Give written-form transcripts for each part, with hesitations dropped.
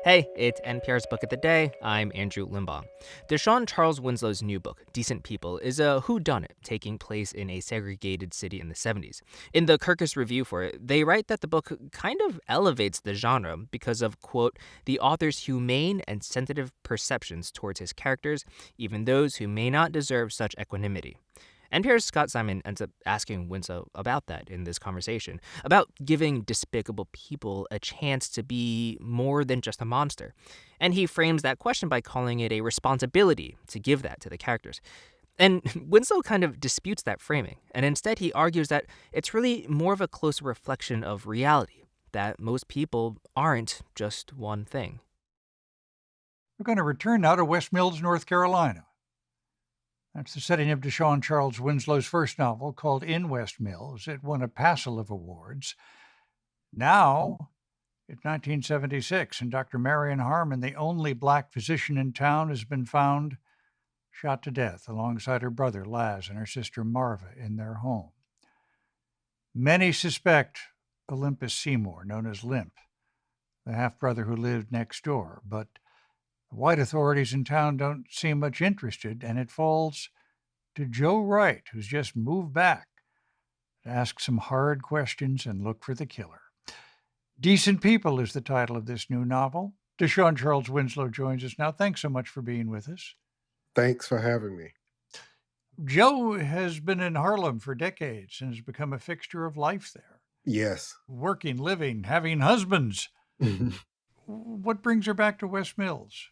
Hey, it's NPR's Book of the Day. I'm Andrew Limbaugh. De'Shawn Charles Winslow's new book, Decent People, is a whodunit taking place in a segregated city in the 70s. In the Kirkus review for it, they write that the book kind of elevates the genre because of, quote, the author's humane and sensitive perceptions towards his characters, even those who may not deserve such equanimity. NPR's Scott Simon ends up asking Winslow about that in this conversation, about giving despicable people a chance to be more than just a monster. And he frames that question by calling it a responsibility to give that to the characters. And Winslow kind of disputes that framing, and instead he argues that it's really more of a closer reflection of reality, that most people aren't just one thing. We're going to return now to West Mills, North Carolina. That's the setting of De'Shawn Charles Winslow's first novel, called In West Mills. It won a passel of awards. Now, it's 1976, and Dr. Marion Harmon, the only Black physician in town, has been found shot to death alongside her brother, Laz, and her sister, Marva, in their home. Many suspect Olympus Seymour, known as Limp, the half-brother who lived next door, but the white authorities in town don't seem much interested, and it falls to Joe Wright, who's just moved back, to ask some hard questions and look for the killer. Decent People is the title of this new novel. De'Shawn Charles Winslow joins us now. Thanks so much for being with us. Thanks for having me. Joe has been in Harlem for decades and has become a fixture of life there. Yes. Working, living, having husbands. What brings her back to West Mills?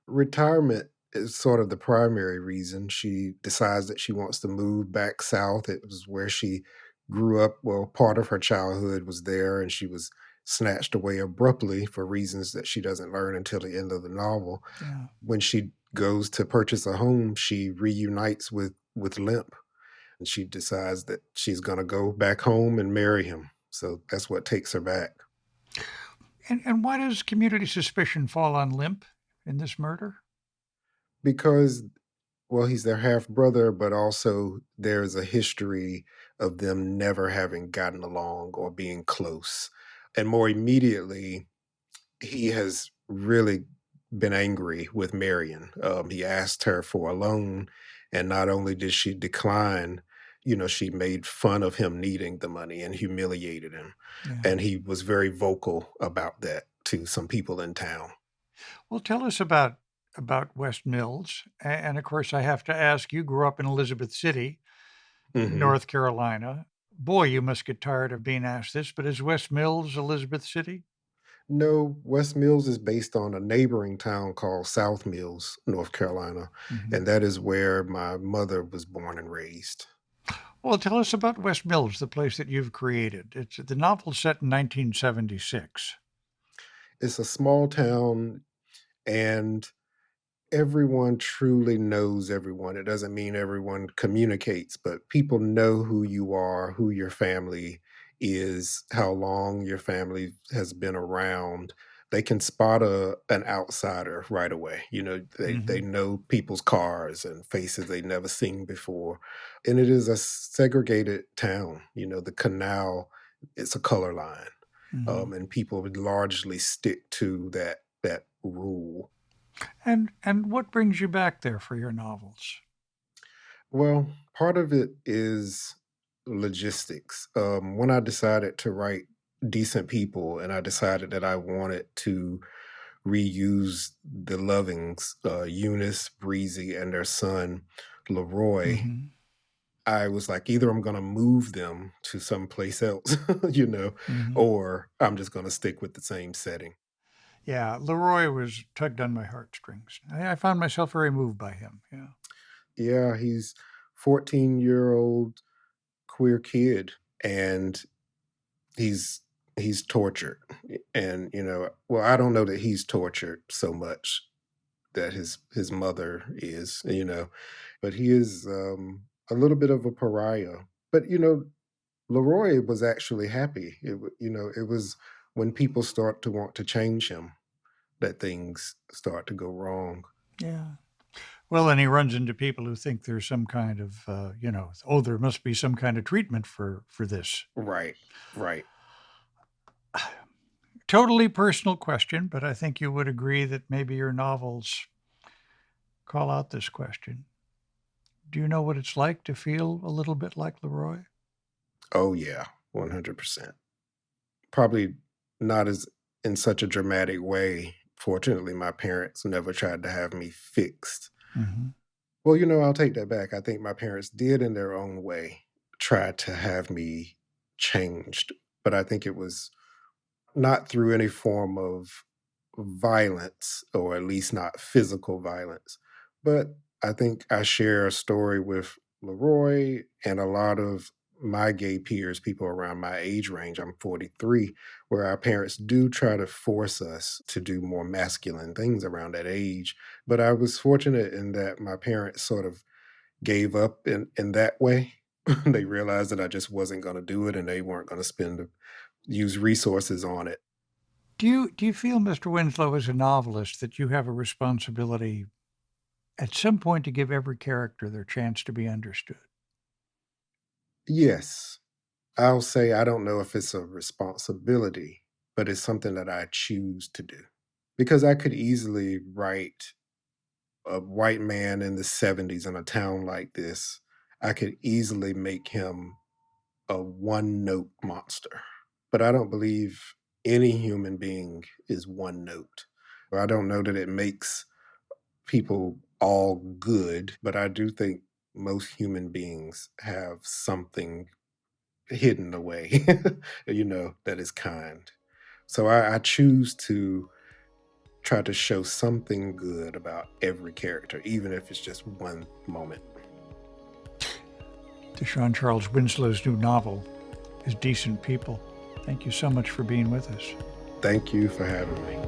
Retirement is sort of the primary reason. She decides that she wants to move back south. It was where she grew up. Well, part of her childhood was there, and she was snatched away abruptly for reasons that she doesn't learn until the end of the novel. Yeah. When she goes to purchase a home, she reunites with Limp, and she decides that she's going to go back home and marry him. So that's what takes her back. And why does community suspicion fall on Limp in this murder? Because, well, he's their half brother, but also there's a history of them never having gotten along or being close. And more immediately, he has really been angry with Marion. He asked her for a loan, and not only did she decline, she made fun of him needing the money and humiliated him. Yeah. And he was very vocal about that to some people in town. Well, tell us about West Mills. And of course, I have to ask, you grew up in Elizabeth City, North Carolina. Boy, you must get tired of being asked this, but is West Mills Elizabeth City? No, West Mills is based on a neighboring town called South Mills, North Carolina. And that is where my mother was born and raised. Well, tell us about West Mills, the place that you've created. It's the novel set in 1976. It's a small town, and everyone truly knows everyone. It doesn't mean everyone communicates, but people know who you are, who your family is, how long your family has been around. They can spot an outsider right away. They know people's cars and faces they've never seen before. And it is a segregated town. The canal, it's a color line. And people would largely stick to that rule. And what brings you back there for your novels? Well, part of it is logistics. When I decided to write Decent People, and I decided that I wanted to reuse the Lovings, Eunice, Breezy, and their son, Leroy, I was like, either I'm going to move them to someplace else, or I'm just going to stick with the same setting. Yeah, Leroy was tugged on my heartstrings. I found myself very moved by him. Yeah. Yeah, he's 14-year-old queer kid, and he's tortured. And well, I don't know that he's tortured so much that his mother is, but he is a little bit of a pariah. But Leroy was actually happy. It was when people start to want to change him that things start to go wrong. Yeah. Well, and he runs into people who think there's some kind of, there must be some kind of treatment for this. Right. totally personal question, but I think you would agree that maybe your novels call out this question. Do you know what it's like to feel a little bit like Leroy? Oh, yeah, 100%. Probably not as in such a dramatic way. Fortunately, my parents never tried to have me fixed. Mm-hmm. Well, I'll take that back. I think my parents did, in their own way, try to have me changed, but I think it was not through any form of violence, or at least not physical violence. But I think I share a story with Leroy and a lot of my gay peers, people around my age range. I'm 43, where our parents do try to force us to do more masculine things around that age. But I was fortunate in that my parents sort of gave up in that way. They realized that I just wasn't going to do it, and they weren't going to use resources on it. Do you feel, Mr. Winslow, as a novelist, that you have a responsibility at some point to give every character their chance to be understood? Yes, I'll say I don't know if it's a responsibility, but it's something that I choose to do. Because I could easily write a white man in the 70s in a town like this. I could easily make him a one note monster. But I don't believe any human being is one note. I don't know that it makes people all good, but I do think most human beings have something hidden away, that is kind. So I choose to try to show something good about every character, even if it's just one moment. De'Shawn Charles Winslow's new novel is Decent People. Thank you so much for being with us. Thank you for having me.